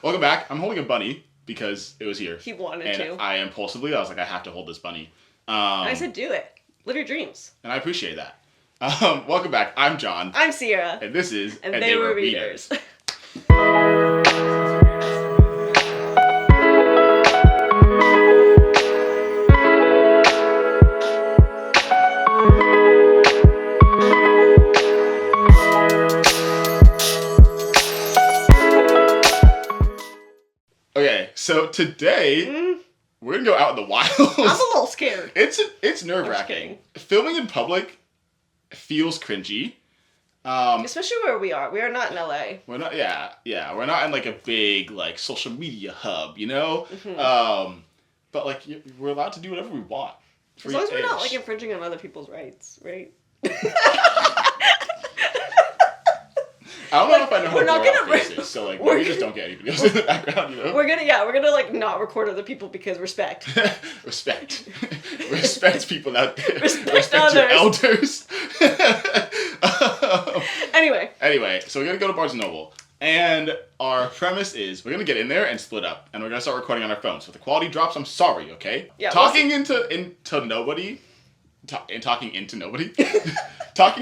Welcome back. I'm holding a bunny because it was here. He wanted to. And I was like, I have to hold this bunny. And I said, do it. Live your dreams. And I appreciate that. Welcome back. I'm John. I'm Sierra. And this is And They Were Readers. Okay, so today we're gonna go out in the wild. I'm a little scared. It's nerve-wracking. Filming in public feels cringy. Especially where we are. We are not in LA. We're not. Yeah. We're not in like a big like social media hub, you know. Mm-hmm. But like we're allowed to do whatever we want. As long as we're not like infringing on other people's rights, right? I don't know if I know how we're to not draw gonna faces, so like we just don't get anybody else in the background, you know. We're gonna like not record other people because respect. Respect people out there. Respect your elders. Anyway, so we're gonna go to Barnes & Noble, and our premise is we're gonna get in there and split up, and we're gonna start recording on our phones. So if the quality drops, I'm sorry, okay? Yeah. Talking into nobody. Talking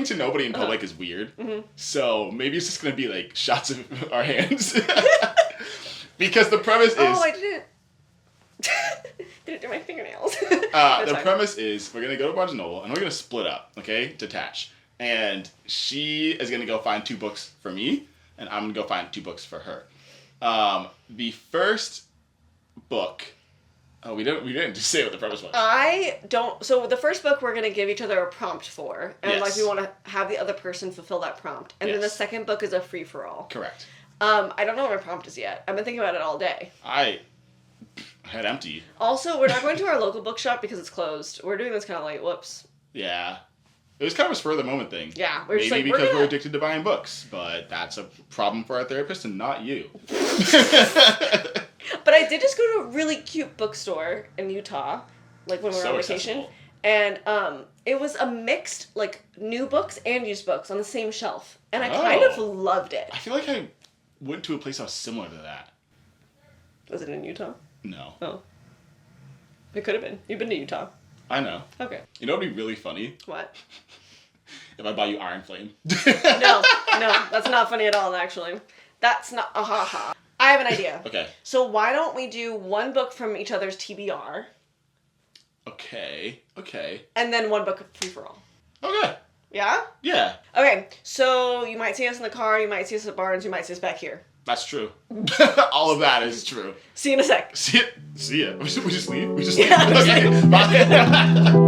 to nobody in public is weird. Mm-hmm. So maybe it's just going to be like shots of our hands. Because the premise is... Oh, I didn't do my fingernails. The premise is we're going to go to Barnes & Noble and we're going to split up, okay? Detach. And she is going to go find 2 books for me and I'm going to go find 2 books for her. The first book... Oh, we didn't just say what the premise was. So the first book we're going to give each other a prompt for. And yes. like we want to have the other person fulfill that prompt. And then the second book is a free-for-all. Correct. I don't know what my prompt is yet. I've been thinking about it all day. I had empty. Also, we're not going to our local bookshop because it's closed. We're doing this kind of late. Whoops. Yeah. It was kind of a spur of the moment thing. Yeah. Maybe just because we're addicted to buying books. But that's a problem for our therapist and not you. But I did just go to a really cute bookstore in Utah, like when we were on vacation. Accessible. And it was a mixed, like, new books and used books on the same shelf. And I kind of loved it. I feel like I went to a place that was similar to that. Was it in Utah? No. Oh. It could have been. You've been to Utah. I know. Okay. You know what would be really funny? What? If I buy you Iron Flame. No, that's not funny at all, actually. That's not, ha. I have an idea. Okay. So why don't we do 1 book from each other's TBR? Okay. And then 1 book free-for-all. Okay. Yeah? Yeah. Okay, so you might see us in the car, you might see us at Barnes, you might see us back here. That's true. All of that is true. See you in a sec. See ya. We just leave? Yeah, Okay, bye.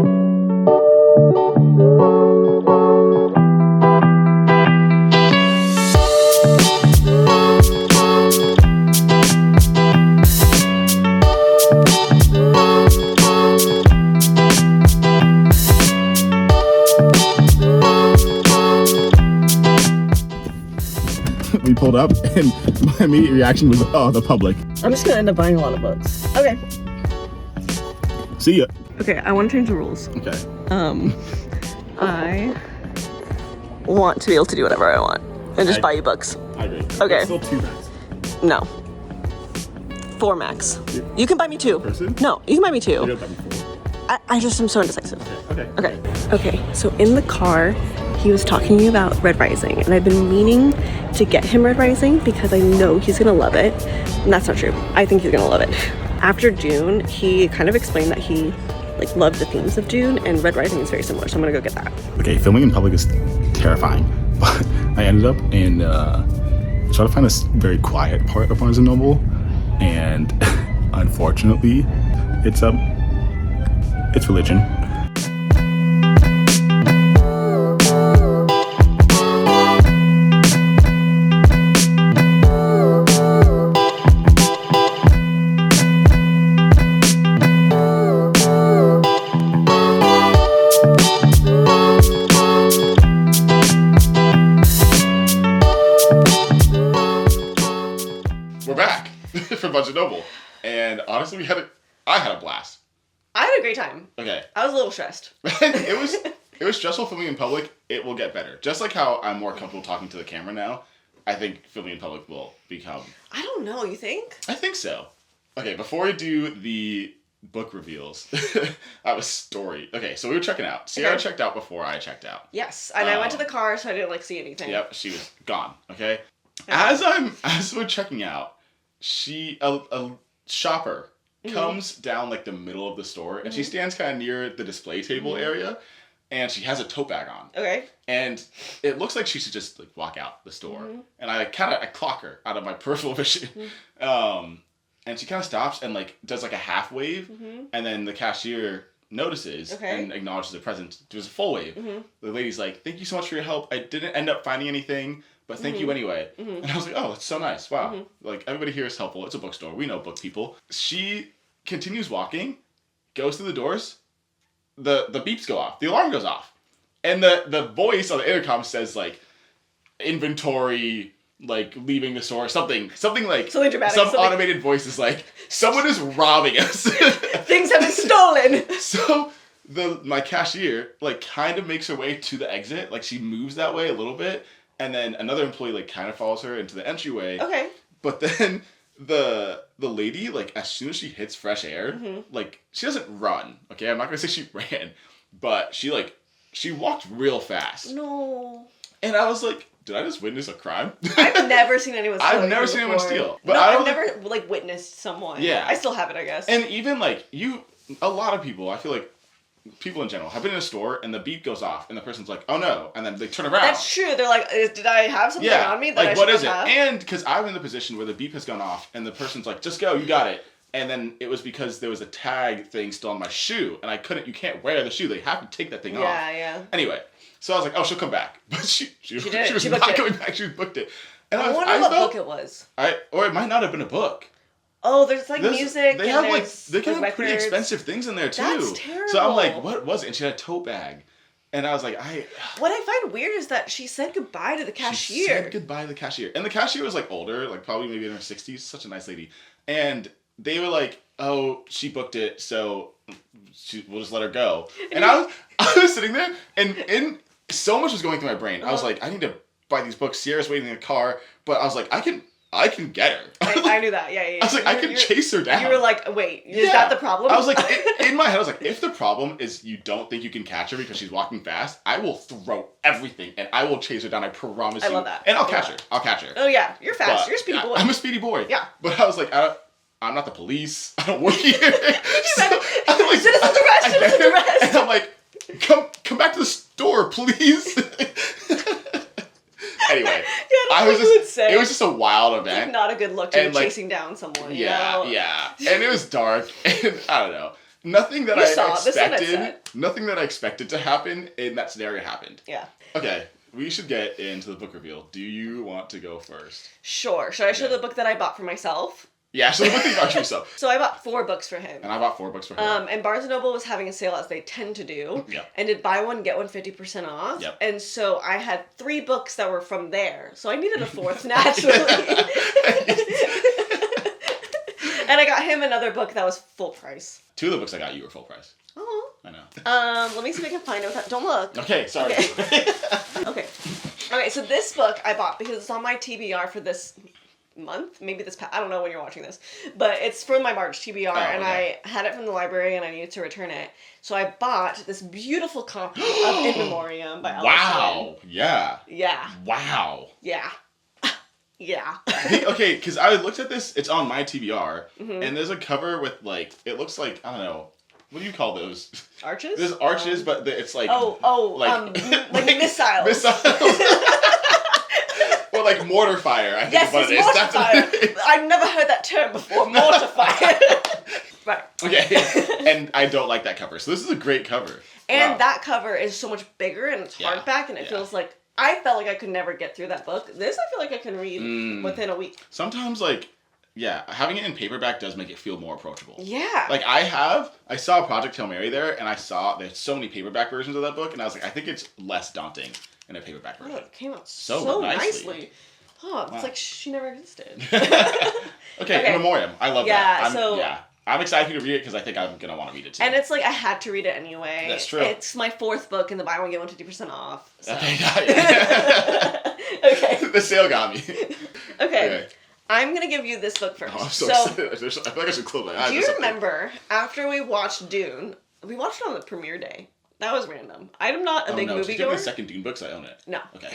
We pulled up, and my immediate reaction was, oh, the public. I'm just gonna end up buying a lot of books. Okay. See ya. Okay, I want to change the rules. Okay. I want to be able to do whatever I want and just buy you books. I agree. Okay. It's still 2 max. No. 4 max. You can buy me 2. Person? No, you can buy me 2. You don't buy me 4. I just am so indecisive. Okay. So in the car, he was talking to me about Red Rising, and I've been meaning to get him Red Rising because I know he's gonna love it. And that's not true. I think he's gonna love it. After Dune, he kind of explained that he like loved the themes of Dune, and Red Rising is very similar, so I'm gonna go get that. Okay, filming in public is terrifying, but I ended up in trying to find this very quiet part of Barnes & Noble, and unfortunately, it's religion. We're back for Barnes & Noble, and honestly, I had a blast. I had a great time. Okay. I was a little stressed. It was stressful filming in public. It will get better. Just like how I'm more comfortable talking to the camera now, I think filming in public will become... I don't know, you think? I think so. Okay, before we do the book reveals, I have a story. Okay, so we were checking out. Sierra checked out before I checked out. Yes, and I went to the car, so I didn't, like, see anything. Yep, she was gone, okay? As we're checking out, a shopper comes down, like, the middle of the store, and she stands kind of near the display table area, and she has a tote bag on. Okay. And it looks like she should just, like, walk out the store. And I clock her out of my peripheral vision. And she kind of stops and, like, does, like, a half wave, and then the cashier notices and acknowledges the presence. There's a full wave. The lady's like, thank you so much for your help. I didn't end up finding anything, but thank you anyway. And I was like, oh, it's so nice. Wow. Like, everybody here is helpful. It's a bookstore. We know book people. She continues walking, goes through the doors, the beeps go off. The alarm goes off. And the voice on the intercom says, like, inventory... like leaving the store, something like something dramatic, some automated voice is like, someone is robbing us. Things have been stolen. So my cashier like kind of makes her way to the exit, like she moves that way a little bit, and then another employee like kind of follows her into the entryway. Okay. But then the lady, like as soon as she hits fresh air, like she doesn't run. Okay, I'm not gonna say she ran, but she walked real fast. No. And I was like, did I just witness a crime? I've never seen anyone steal. I've never seen anyone steal. But I've never, like, witnessed someone. Yeah. I still have it, I guess. And even, like, a lot of people, I feel like, people in general, have been in a store, and the beep goes off, and the person's like, oh no, and then they turn around. That's true. They're like, did I have something on me that like, I should what is have? it? And, because I'm in the position where the beep has gone off, and the person's like, just go, you got it. And then it was because there was a tag thing still on my shoe, and you can't wear the shoe. They have to take that thing off. Yeah. Anywye. So I was like, oh, she'll come back. But she was she not coming back. She booked it. And I wonder what book it was. Or it might not have been a book. Oh, there's like music. They have they can have pretty expensive things in there too. That's terrible. So I'm like, what was it? And she had a tote bag. And I was like, what I find weird is that she said goodbye to the cashier. She said goodbye to the cashier. And the cashier was like older, like probably maybe in her 60s. Such a nice lady. And they were like, oh, she booked it, so we'll just let her go. And I was sitting there, and so much was going through my brain. I was like, I need to buy these books. Sierra's waiting in the car, but I was like, I can get her. I knew that. Yeah. I was like, I can chase her down. You were like, wait, is that the problem? I was like, in my head, I was like, if the problem is you don't think you can catch her because she's walking fast, I will throw everything and I will chase her down. I promise you. I love that. And I'll catch her. I'll catch her. Oh yeah, you're fast. But you're a speedy boy. I'm a speedy boy. Yeah. But I was like, I'm not the police. I don't work here. Citizen's arrest. And I'm like, come back to the store, please. Anyway, it was just a wild event. Like not a good look to be chasing down someone. Yeah. And it was dark, and I don't know. Nothing that I expected to happen in that scenario happened. Yeah. Okay, we should get into the book reveal. Do you want to go first? Sure. Should I show the book that I bought for myself? Yeah, so the book that you bought for yourself. So I bought 4 books for him. And I bought 4 books for her. And Barnes & Noble was having a sale, as they tend to do. Yep. And did buy one, get one 50% off. Yep. And so I had 3 books that were from there. So I needed a 4th, naturally. And I got him another book that was full price. 2 of the books I got you were full price. Oh. I know. Let me see if I can find it without... Don't look. Okay, sorry. Okay. Okay, so this book I bought because it's on my TBR for this month, maybe I don't know when you're watching this, but it's for my March TBR, and I had it from the library and I needed to return it, so I bought this beautiful copy of In Memoriam by Alice. Wow. Yeah. Wow. Yeah. Okay, because I looked at this, it's on my TBR, and there's a cover with like, it looks like, I don't know, what do you call those? Arches? There's arches, but it's like... like missiles. Missiles. Or like mortar fire, I think is what it is. Mortar fire. I've never heard that term before, mortar fire. Right. Okay, and I don't like that cover, so this is a great cover. And that cover is so much bigger, and it's hardback, and it feels like... I felt like I could never get through that book. This I feel like I can read within a week. Sometimes, having it in paperback does make it feel more approachable. Yeah. Like, I saw Project Hail Mary there, and I saw there's so many paperback versions of that book, and I was like, I think it's less daunting in a paperback version. Oh, it came out so nicely. Oh, it's like she never existed. Okay, In Memoriam. I love that. Yeah. I'm excited for you to read it because I think I'm going to want to read it too. And it's like, I had to read it anyway. That's true. It's my 4th book, and the buy one, get one 50% off. So. Okay, got it. Okay. The sale got me. Okay. I'm gonna give you this book first. Oh, I'm so excited. I feel like I should close my eyes. Do you remember after we watched Dune? We watched it on the premiere day. That was random. I'm not a big movie goer. The second Dune book, so I own it. No. Okay.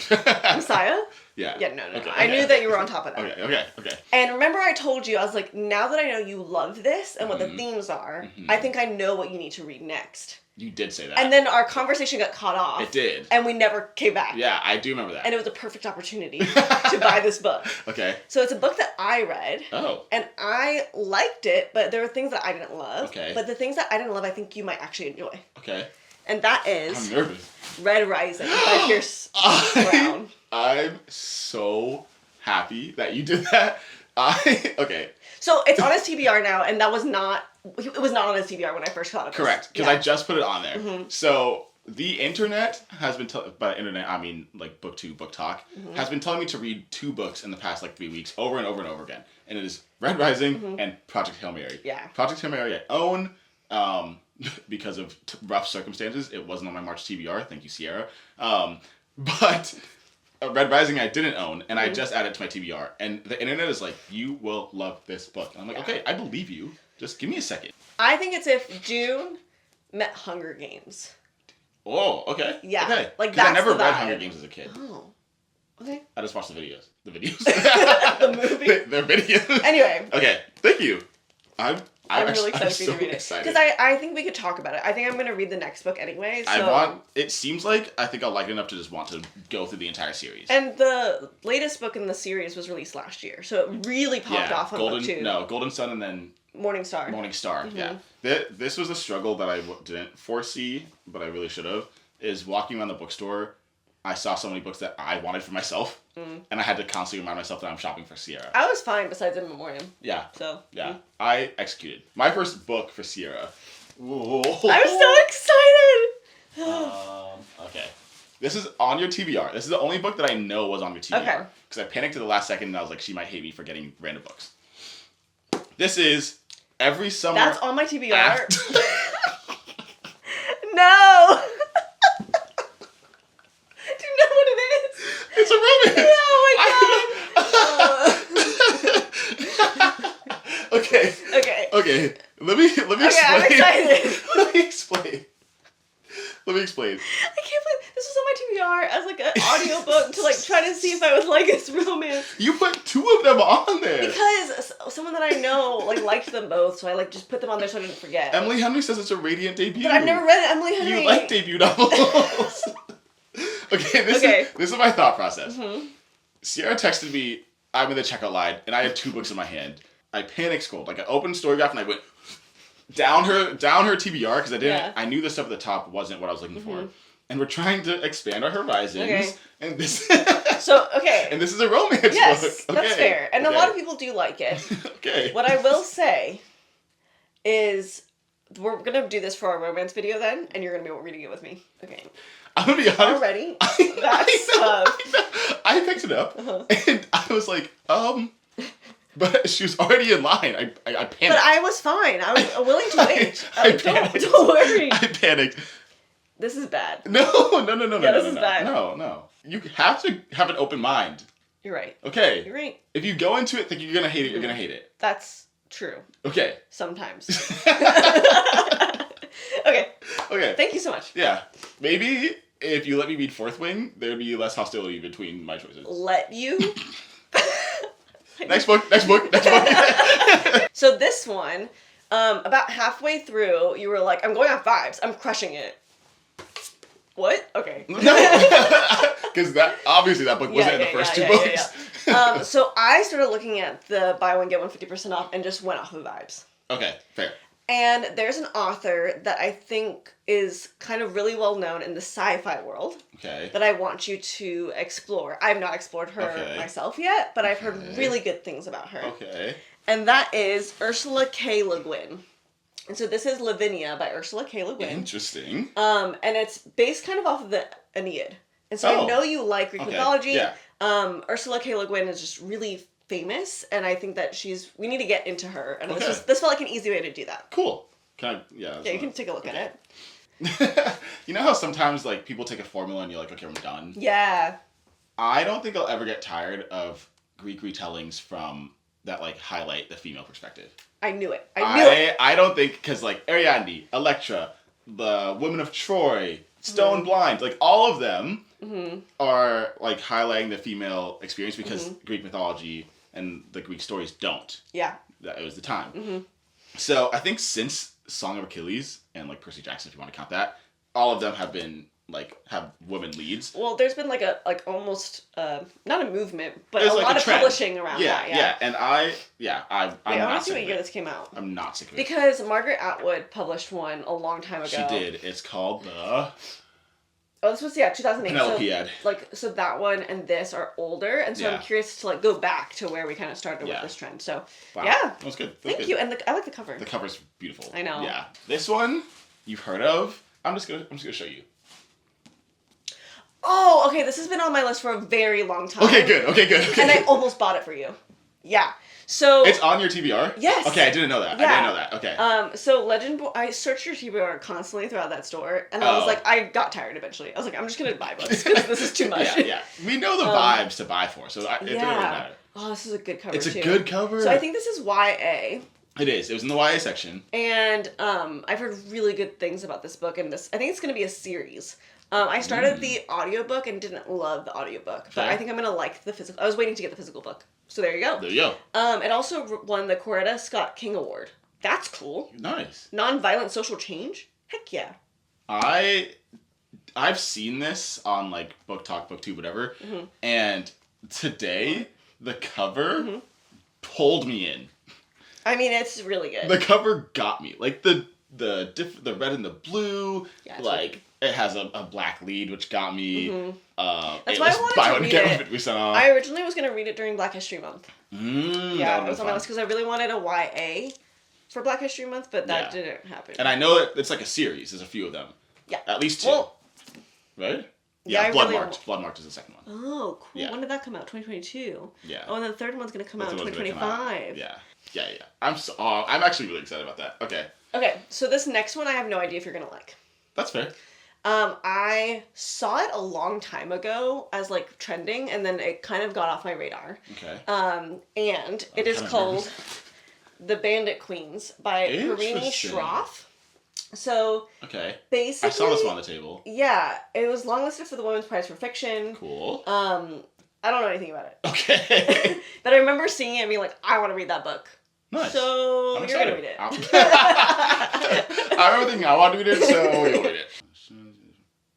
Messiah? Yeah. Yeah, no. I knew that you were on top of that. Okay. And remember I told you, I was like, now that I know you love this and what the themes are, I think I know what you need to read next. You did say that. And then our conversation got cut off. It did. And we never came back. Yeah, I do remember that. And it was a perfect opportunity to buy this book. Okay. So it's a book that I read. Oh. And I liked it, but there were things that I didn't love. Okay. But the things that I didn't love, I think you might actually enjoy. Okay. And that is... I'm nervous. Red Rising by Pierce Brown. I'm so happy that you did that. Okay. So it's on his TBR now, and that was not... It was not on his TBR when I first caught it. Correct, because I just put it on there. So the internet has been... by internet, I mean like BookTube, Book Talk, has been telling me to read 2 books in the past 3 weeks over and over and over again. And it is Red Rising and Project Hail Mary. Yeah. Project Hail Mary I own... because of rough circumstances, it wasn't on my March TBR. Thank you, Sierra. But Red Rising I didn't own, and I just added it to my TBR. And the internet is like, you will love this book. And I'm like, okay, I believe you. Just give me a second. I think it's if Dune met Hunger Games. Oh, okay. Yeah. Okay. Like, that's I never the read vibe. Hunger Games as a kid. Oh. Okay. I just watched the videos. The videos. The movie. Their videos. Anyway. Okay. Thank you. I'm really excited for you to read it. Because I think we could talk about it. I think I'm going to read the next book anyway. So. It seems like I think I'll like it enough to just want to go through the entire series. And the latest book in the series was released last year. So it really popped off on BookTube. No, Golden Sun and then... Morning Star, yeah. This was a struggle that I didn't foresee, but I really should have, is walking around the bookstore, I saw so many books that I wanted for myself, and I had to constantly remind myself that I'm shopping for Sierra. I was fine besides In Memoriam. Yeah. So. Yeah. I executed. My first book for Sierra. Whoa. I'm so excited! Okay. This is on your TBR. This is the only book that I know was on your TBR. Okay. Because I panicked at the last second and I was like, she might hate me for getting random books. This is Every Summer... That's on my TBR? No! Do you know what it is? It's a romance! Oh my god! Okay. Let me explain. Okay, I'm excited. Let me explain. I can't believe this was on my TBR as an audiobook to try to see if I would like this romance. You put 2 of them on there. Because someone that I know liked them both, so I just put them on there so I didn't forget. Emily Henry says it's a radiant debut. But I've never read Emily Henry. You like debut novels. Okay, this is my thought process. Sierra texted me, I'm in the checkout line, and I had 2 books in my hand. I panic scrolled. I opened Storygraph and I went down her TBR because I knew the stuff at the top wasn't what I was looking for. And we're trying to expand our horizons. Okay. And this And this is a romance book. Yes, that's fair. And a lot of people do like it. Okay. What I will say is we're going to do this for our romance video then, and you're going to be reading it with me. Okay. I'm going to be honest. Already? That's tough. I picked it up, and I was like, but she was already in line. I panicked. But I was fine. I was willing to wait. I panicked. Don't worry. I panicked. This is bad. No. This is bad. No. You have to have an open mind. You're right. Okay. You're right. If you go into it thinking you're going to hate it, you're going to hate it. That's true. Okay. Sometimes. Okay. Thank you so much. Yeah. Maybe if you let me read Fourth Wing, there'd be less hostility between my choices. Let you? Next book. So this one, about halfway through, you were like, I'm going on 5s. I'm crushing it. What? Okay. No. Because that book wasn't in the first 2 books. Yeah. So I started looking at the buy one, get one 50% off and just went off of vibes. Okay, fair. And there's an author that I think is kind of really well known in the sci-fi world. Okay. That I want you to explore. I've not explored her myself yet, but I've heard really good things about her. Okay. And that is Ursula K. Le Guin. And so this is Lavinia by Ursula K. Le Guin. Interesting. And it's based kind of off of the Aeneid. And so I know you like Greek mythology. Yeah. Ursula K. Le Guin is just really famous, and I think that we need to get into her. And this felt like an easy way to do that. Cool. Can I? Yeah. Yeah, you can take a look at it. You know how sometimes people take a formula and you're like, okay, I'm done. Yeah. I don't think I'll ever get tired of Greek retellings from that like highlight the female perspective. I knew it. I knew it. I don't think, because like Ariadne, Electra, the Women of Troy, Stone Blind, like all of them are like highlighting the female experience because Greek mythology and the Greek stories don't. Yeah. It was the time. So I think since Song of Achilles and like Percy Jackson, if you want to count that, all of them have been like have women leads. Well, there's been like almost not a movement, but There's a like lot a of trend. publishing around that. Yeah. And I'm Wait, not I want to see sick what of year it. this came out. I'm not sick of it. Because Margaret Atwood published one a long time ago. She did. It's called the Oh, this was 2008. Penelopiad. So that one and this are older, and so I'm curious to like go back to where we kind of started with this trend. So yeah, that was good. Thank you, and I like the cover. The cover's beautiful. I know. Yeah, this one you've heard of. I'm just gonna show you. Oh, okay. This has been on my list for a very long time. Okay, good. And I almost bought it for you. Yeah. So it's on your TBR? Yes. Okay, I didn't know that. Yeah. I didn't know that. Okay. So I searched your TBR constantly throughout that store, and I was like, I got tired eventually. I was like, I'm just gonna buy books because this is too much. Yeah. We know the vibes to buy for, so it doesn't really matter. Oh, this is a good cover. It's too. a good cover. So I think this is YA. It is. It was in the YA section. And I've heard really good things about this book, and I think it's gonna be a series. I started the audiobook and didn't love the audiobook, but I think I'm gonna like the physical. I was waiting to get the physical book. So there you go. There you go. It also won the Coretta Scott King Award. That's cool. Nice. Nonviolent social change? Heck yeah. I've seen this on like Book Talk, BookTube, whatever, and today the cover pulled me in. I mean, it's really good. The cover got me. Like the red and the blue, like it has a black lead, which got me. That's why I wanted to read it. 50% off. I originally was going to read it during Black History Month. Yeah, it was on my list because I really wanted a YA for Black History Month, but that didn't happen. And I know that it's like a series. There's a few of them. Yeah. At least two. Well, right? Yeah, Bloodmarked. Bloodmarked is the second one. Oh, cool. Yeah. When did that come out? 2022? Yeah. Oh, and then the third one's going to come out in 2025. Yeah. I'm actually really excited about that. Okay, so this next one I have no idea if you're going to like. That's fair. I saw it a long time ago as like trending, and then it kind of got off my radar. Okay. And it is called The Bandit Queens by Perini Schroff. So basically, I saw this one on the table. Yeah, it was longlisted for the Women's Prize for Fiction. Cool. I don't know anything about it. Okay. But I remember seeing it and being like, I want to read that book. Nice. So you're gonna read it. I remember thinking I want to read it, so you'll read it.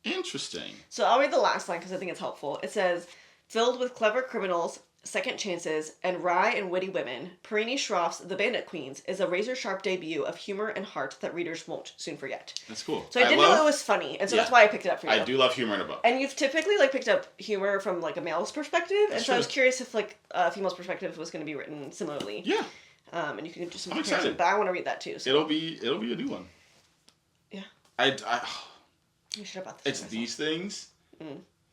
Interesting. So I'll read the last line because I think it's helpful. It says, filled with clever criminals, second chances, and wry and witty women, Perini Schroff's The Bandit Queens is a razor-sharp debut of humor and heart that readers won't soon forget. That's cool. So I didn't know it was funny, and so that's why I picked it up for you. I do love humor in a book. And you've typically like picked up humor from like a male's perspective, and so I was curious if like a female's perspective was going to be written similarly. Yeah. And you can do some I'm comparison, excited. but I want to read that too. So. It'll be a new one. Yeah. You should have bought this. It's these things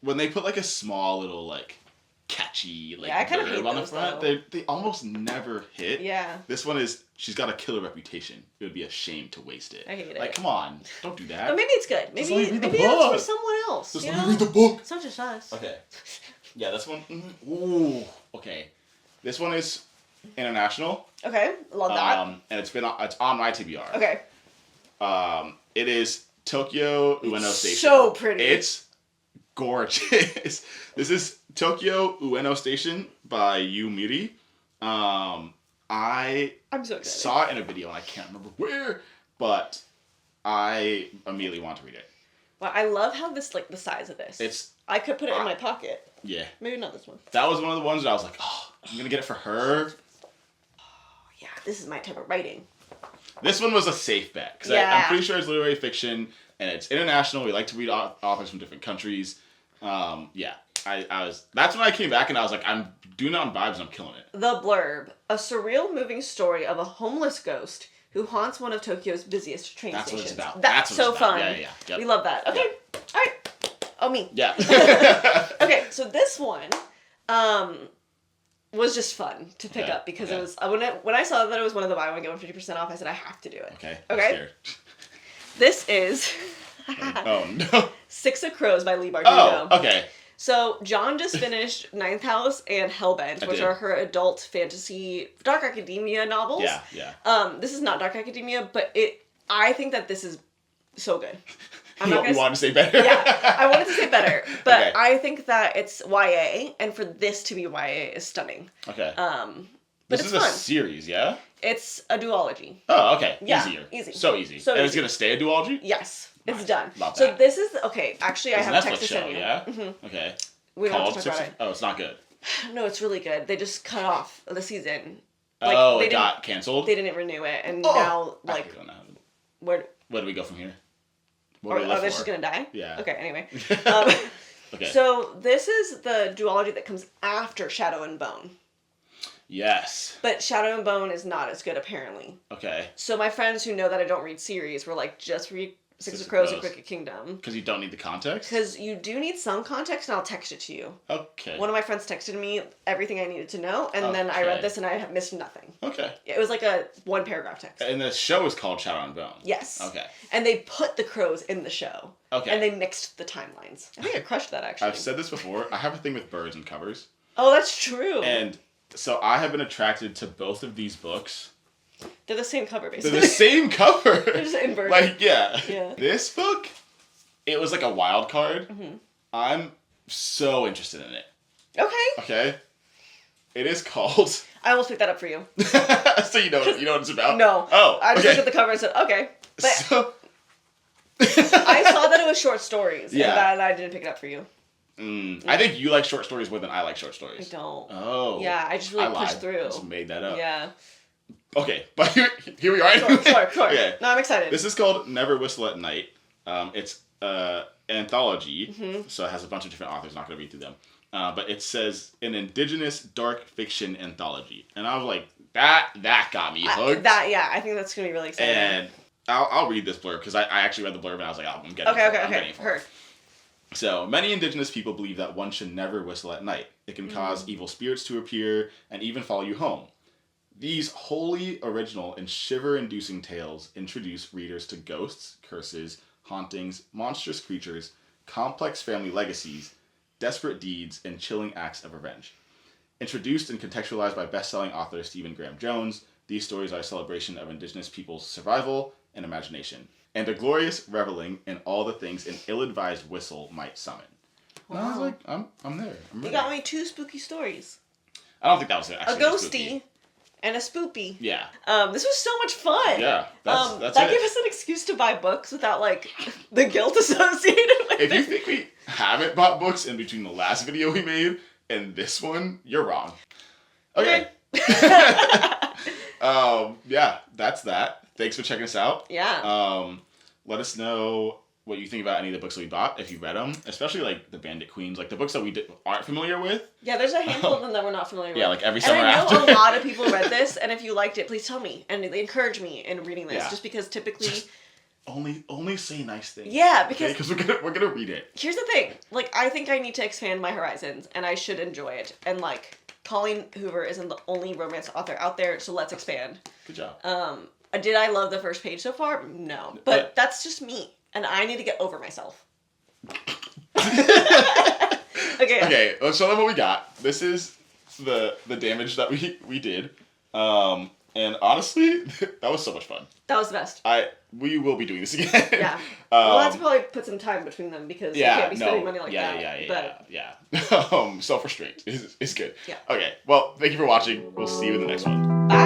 when they put like a small little like catchy like I kind of hate on those, the front. They almost never hit. Yeah. This one is she's got a killer reputation. It would be a shame to waste it. I hate it. Like come on, don't do that. But maybe it's good. Maybe Just let me read the it's book. for someone else. Just you let know? me read the book. It's not just us. Okay. Yeah, this one. Ooh. Okay. This one is international. Okay, love that. And it's on my TBR. Okay. It is Tokyo Ueno Station. So pretty. It's gorgeous. This is Tokyo Ueno Station by Yu Miri. I'm so excited. Saw it in a video and I can't remember where, but I immediately want to read it. Well, I love how this like the size of this. I could put it in my pocket. Yeah. Maybe not this one. That was one of the ones that I was like, oh, I'm gonna get it for her. Yeah, this is my type of writing. This one was a safe bet because I'm pretty sure it's literary fiction and it's international. We like to read authors from different countries. Yeah, I was. That's when I came back and I was like, I'm doing it on vibes and I'm killing it. The blurb: a surreal, moving story of a homeless ghost who haunts one of Tokyo's busiest train stations. That's what it's about. That's so fun. Yeah. Yep. We love that. Okay, all right. Oh, me. Yeah. Okay, so this one was just fun to pick up because it was when I saw that it was one of the buy one get one 50% off. I said I have to do it. Okay. Okay. This is oh no. Six of Crows by Lee Bardugo. Oh, okay. So John just finished Ninth House and Hellbent, which are her adult fantasy dark academia novels. Yeah. This is not dark academia, but I think that this is so good. You wanted to say better? Yeah, I wanted to say better, but Okay. I think that it's YA, and for this to be YA is stunning. Okay. But this it's is fun. a series, yeah? It's a duology. Oh, okay. Yeah, Easier. easy. So easy. So and easy. it's going to stay a duology? Yes, it's Nice. done. Love So that. this is okay. Actually, I It's a have a Netflix text to show, send you. yeah? Mm-hmm. Okay. We don't Called have to talk about it. Oh, it's not good. No, it's really good. They just cut off the season. It got canceled? They didn't renew it, and now I don't know. where do we go from here? are they just gonna die? Yeah. Okay. Anyway. Okay. So this is the duology that comes after Shadow and Bone. Yes. But Shadow and Bone is not as good, apparently. Okay. So my friends who know that I don't read series were like, just read Six of Crows and Cricket Kingdom. Because you don't need the context? Because you do need some context, and I'll text it to you. Okay. One of my friends texted me everything I needed to know, and then I read this, and I have missed nothing. Okay. It was like a 1-paragraph text. And the show is called Shadow and Bone? Yes. Okay. And they put the crows in the show. Okay. And they mixed the timelines. I think I crushed that, actually. I've said this before. I have a thing with birds and covers. Oh, that's true. And so I have been attracted to both of these books. They're the same cover, basically. They're the same cover. They're just inverted. Like, yeah. Yeah. This book, it was like a wild card. Mm-hmm. I'm so interested in it. Okay. Okay? It is called... I will pick that up for you. So you know what it's about? No. Oh, I just okay. looked at the cover and said, okay. But So... I saw that it was short stories. Yeah. And I didn't pick it up for you. I think you like short stories more than I like short stories. I don't. Oh. Yeah, I just really pushed through. I just made that up. Yeah. Okay, but here we are. Sure. Okay. No, I'm excited. This is called Never Whistle at Night. It's an anthology, so it has a bunch of different authors. Not going to read through them. But it says an indigenous dark fiction anthology. And I was like, that got me hooked. I think that's going to be really exciting. And I'll read this blurb because I actually read the blurb and I was like, oh, I'm getting it. I'm getting it for it. Heard. So, many indigenous people believe that one should never whistle at night. It can cause evil spirits to appear and even follow you home. These wholly original and shiver-inducing tales introduce readers to ghosts, curses, hauntings, monstrous creatures, complex family legacies, desperate deeds, and chilling acts of revenge. Introduced and contextualized by best-selling author Stephen Graham Jones, these stories are a celebration of indigenous people's survival and imagination, and a glorious reveling in all the things an ill-advised whistle might summon. Wow. And I was like, I'm there. I'm ready. You got me 2 spooky stories. I don't think that was actually A ghosty spooky. and a spoopy. Yeah. This was so much fun. Yeah, that's that it. gave us an excuse to buy books without like the guilt associated with If it. you think we haven't bought books in between the last video we made and this one, you're wrong. Okay. Yeah, that's that. Thanks for checking us out. Yeah. Let us know what you think about any of the books that we bought, if you read them, especially like the Bandit Queens, like the books that we aren't familiar with. Yeah, there's a handful of them that we're not familiar with. Yeah, like every and summer I know after. a lot of people read this, and if you liked it, please tell me and encourage me in reading this. Yeah. Just because typically, Just only say nice things. yeah, because Because we're gonna read it. here's the thing. Like, I think I need to expand my horizons, and I should enjoy it. And like, Colleen Hoover isn't the only romance author out there, so let's expand. Good job. Did I love the first page so far? No, but that's just me, and I need to get over myself. Okay, let's show them what we got. This is the damage that we did. And honestly, that was so much fun. That was the best. We will be doing this again. Yeah. We'll have to probably put some time between them because you can't be spending money like that. Yeah. Self-restraint is good. Yeah. Okay, well, thank you for watching. We'll see you in the next one. Bye.